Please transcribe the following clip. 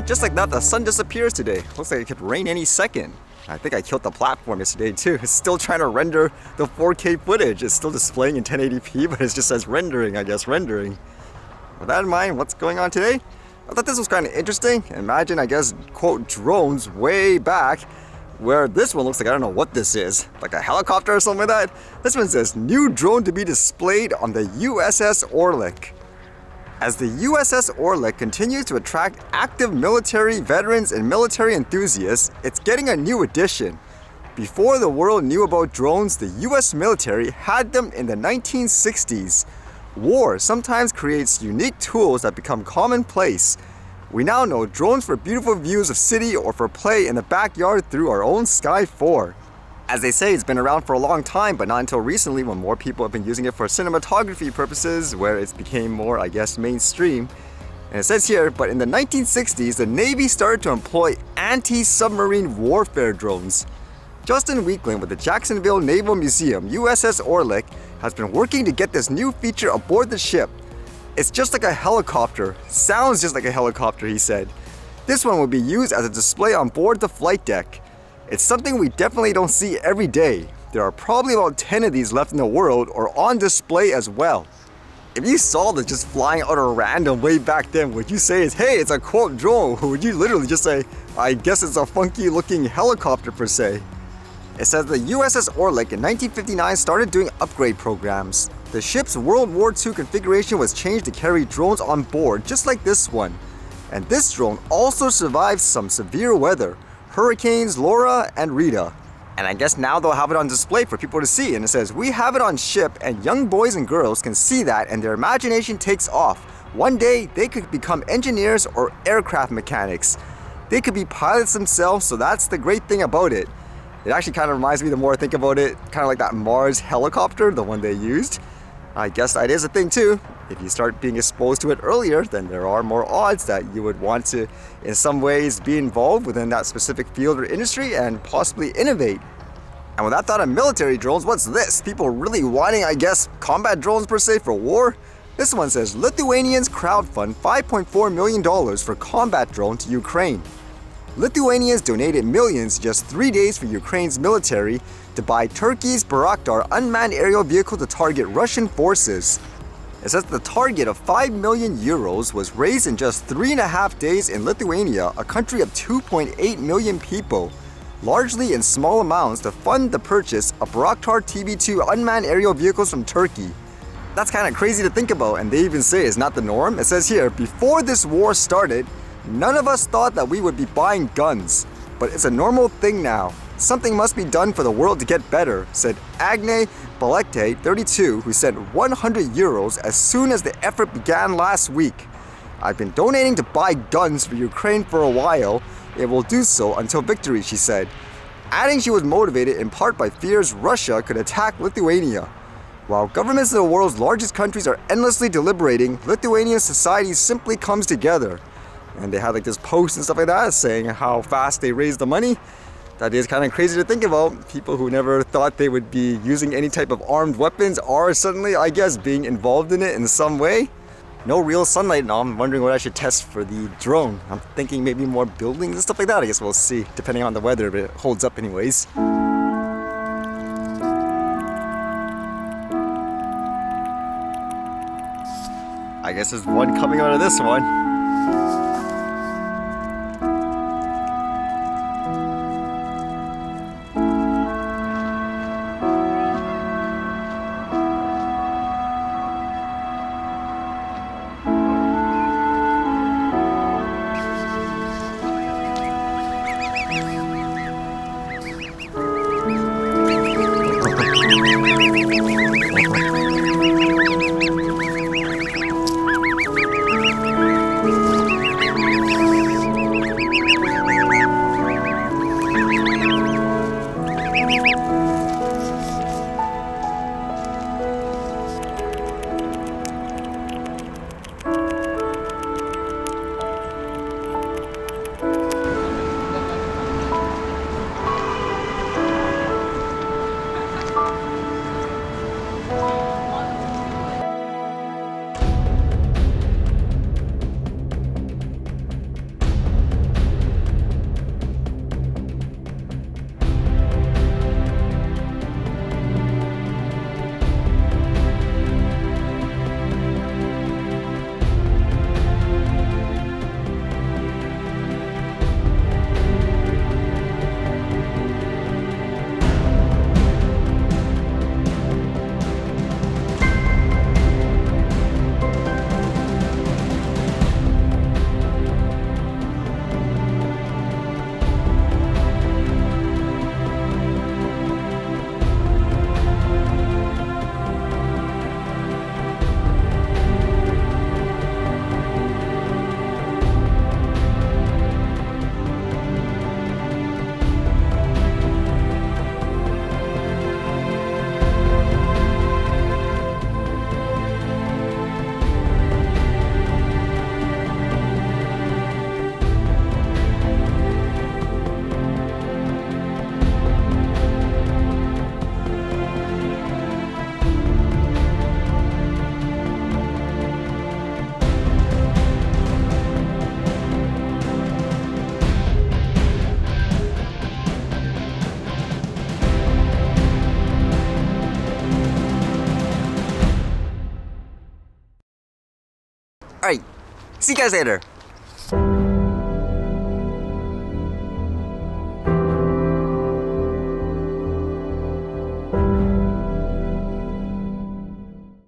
just like that, the sun disappears today. Looks like it could rain any second. I think I killed the platform yesterday too. It's still trying to render the 4K footage. It's still displaying in 1080p, but it just says rendering, I guess, rendering. With that in mind, what's going on today? I thought this was kind of interesting. Imagine, I guess, quote, drones way back, where this one looks like, I don't know what this is, like a helicopter or something like that. This one says, new drone to be displayed on the USS Orleck. As the USS Orleck continues to attract active military veterans and military enthusiasts, it's getting a new addition. Before the world knew about drones, the US military had them in the 1960s. War sometimes creates unique tools that become commonplace. We now know drones for beautiful views of city or for play in the backyard through our own Sky 4. As they say, it's been around for a long time, but not until recently when more people have been using it for cinematography purposes, where it became more, I guess, mainstream. And it says here, but in the 1960s, the Navy started to employ anti-submarine warfare drones. Justin Weekland with the Jacksonville Naval Museum, USS Orleck, has been working to get this new feature aboard the ship. It's just like a helicopter. Sounds just like a helicopter, he said. This one will be used as a display on board the flight deck. It's something we definitely don't see every day. There are probably about 10 of these left in the world or on display as well. If you saw this just flying out of random way back then, would you say, hey, it's a quote drone? Or would you literally just say, I guess it's a funky looking helicopter per se? It says the USS Orleck in 1959 started doing upgrade programs. The ship's World War II configuration was changed to carry drones on board, just like this one. And this drone also survived some severe weather. Hurricanes Laura and Rita. And I guess now they'll have it on display for people to see, and it says, we have it on ship and young boys and girls can see that and their imagination takes off. One day they could become engineers or aircraft mechanics. They could be pilots themselves, so that's the great thing about it. It actually kind of reminds me, the more I think about it, kind of like that Mars helicopter, the one they used. I guess that is a thing too. If you start being exposed to it earlier, then there are more odds that you would want to, in some ways, be involved within that specific field or industry and possibly innovate. And with that thought of military drones, what's this? People really wanting, I guess, combat drones per se for war? This one says, Lithuanians crowdfund $5.4 million for combat drone to Ukraine. Lithuanians donated millions in just 3 days for Ukraine's military to buy Turkey's Bayraktar unmanned aerial vehicle to target Russian forces. It says the target of 5 million euros was raised in just 3.5 days in Lithuania, a country of 2.8 million people, largely in small amounts to fund the purchase of Bayraktar TB2 unmanned aerial vehicles from Turkey. That's kind of crazy to think about, and they even say it's not the norm. It says here, before this war started, none of us thought that we would be buying guns, but it's a normal thing now. Something must be done for the world to get better, said Agne Balekte, 32, who sent 100 euros as soon as the effort began last week. I've been donating to buy guns for Ukraine for a while. It will do so until victory, she said, adding she was motivated in part by fears Russia could attack Lithuania. While governments of the world's largest countries are endlessly deliberating, Lithuanian society simply comes together. And they had like this post and stuff like that saying how fast they raised the money. That is kind of crazy to think about. People who never thought they would be using any type of armed weapons are suddenly, I guess, being involved in it in some way. No real sunlight and all. I'm wondering what I should test for the drone. I'm thinking maybe more buildings and stuff like that. I guess we'll see, depending on the weather, but it holds up anyways. I guess there's one coming out of this one. Alright, see you guys later.